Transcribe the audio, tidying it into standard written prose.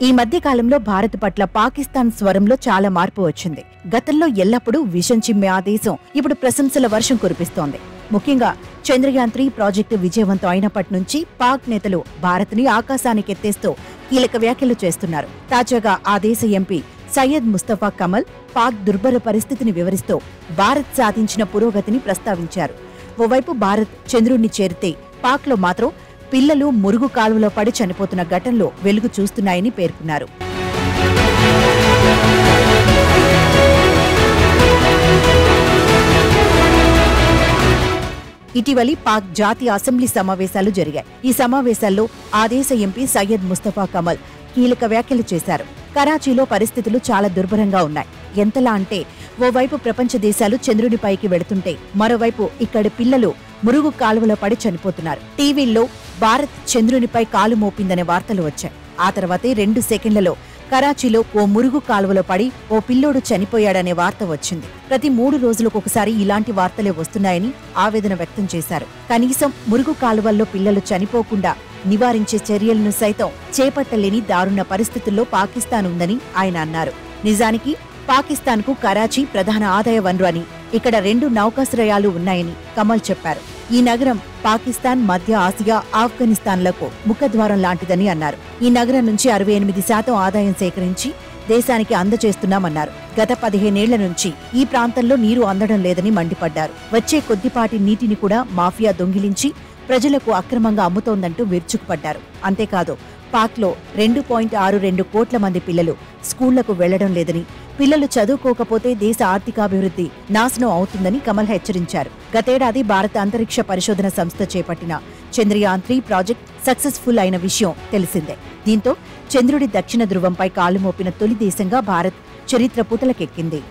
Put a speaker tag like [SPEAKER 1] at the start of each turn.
[SPEAKER 1] ఈ మధ్య కాలంలో భారత్ పట్ల పాకిస్తాన్ స్వరంలో చాలా మార్పు వచ్చింది. గతంలో ఎల్లప్పుడూ విషం చిమ్మే ఆ దేశం ఇప్పుడు ప్రశంసల వర్షం కురిపిస్తోంది. ముఖ్యంగా చంద్రయాన్ 3 ప్రాజెక్టు విజయవంతం అయినప్పటి నుంచి పాక్ నేతలు భారత్ని ఆకాశానికెత్తేస్తూ కీలక వ్యాఖ్యలు చేస్తున్నారు. తాజాగా ఆ దేశ ఎంపీ సయ్యద్ ముస్తఫా కమల్ పాక్ దుర్భర పరిస్థితిని వివరిస్తూ భారత్ సాధించిన పురోగతిని ప్రస్తావించారు. ఓవైపు భారత్ చంద్రుణ్ణి చేరితే పాక్లో మాత్రం పిల్లలు మురుగు కాలువలో పడి చనిపోతున్న ఘటనలో వెలుగు చూస్తున్నాయని పేర్కొన్నారు. ఇటీవలి పాక్ జాతీయ అసెంబ్లీ సమావేశాలు జరిగాయి. ఈ సమావేశాల్లో ఆ దేశ ఎంపీ సయ్యద్ ముస్తఫా కమల్ కీలక వ్యాఖ్యలు చేశారు. కరాచీలో పరిస్థితులు చాలా దుర్భరంగా ఉన్నాయి. ఎంతలా అంటే ఓవైపు ప్రపంచ దేశాలు చంద్రునిపైకి వెళుతుంటే మరోవైపు ఇక్కడి పిల్లలు మురుగు కాలువలో పడి చనిపోతున్నారు. టీవీల్లో భారత్ చంద్రునిపై కాలు మోపిందనే వార్తలు వచ్చాయి. ఆ తర్వాతే 2 సెకండ్లలో కరాచీలో ఓ మురుగు కాలువలో పడి ఓ పిల్లోడు చనిపోయాడనే వార్త వచ్చింది. ప్రతి 3 రోజులకొకసారి ఇలాంటి వార్తలే వస్తున్నాయని ఆవేదన వ్యక్తం చేశారు. కనీసం మురుగు కాలువల్లో పిల్లలు చనిపోకుండా నివారించే చర్యలను సైతం చేపట్టలేని దారుణ పరిస్థితుల్లో పాకిస్తాన్ ఉందని ఆయన అన్నారు. నిజానికి పాకిస్తాన్కు కరాచీ ప్రధాన ఆదాయ వనరు అని, ఇక్కడ 2 నౌకాశ్రయాలు ఉన్నాయని కమల్ చెప్పారు. ఈ నగరం పాకిస్తాన్, మధ్య ఆసియా, ఆఫ్ఘనిస్తాన్లకు ముఖద్వారం లాంటిదని అన్నారు. ఈ నగరం నుంచి 68% ఆదాయం సేకరించి దేశానికి అందజేస్తున్నామన్నారు. గత 15 ఏళ్ల నుంచి ఈ ప్రాంతంలో నీరు అందడం లేదని మండిపడ్డారు. వచ్చే కొద్దిపాటి నీటిని కూడా మాఫియా దొంగిలించి ప్రజలకు అక్రమంగా అమ్ముతోందంటూ విరుచుకుపడ్డారు. అంతేకాదు పాక్లో 2.62 కోట్ల మంది పిల్లలు స్కూళ్లకు వెళ్లడం లేదని, పిల్లలు చదువుకోకపోతే దేశ ఆర్థికాభివృద్ధి నాశనం అవుతుందని కమల్ హెచ్చరించారు. గతేడాది భారత అంతరిక్ష పరిశోధన సంస్థ చేపట్టిన చంద్రయాన్ 3 ప్రాజెక్ట్ సక్సెస్ఫుల్ అయిన విషయం తెలిసిందే. దీంతో చంద్రుడి దక్షిణ ధృవంపై కాలు మోపిన తొలి దేశంగా భారత్ చరిత్ర పుటలకెక్కింది.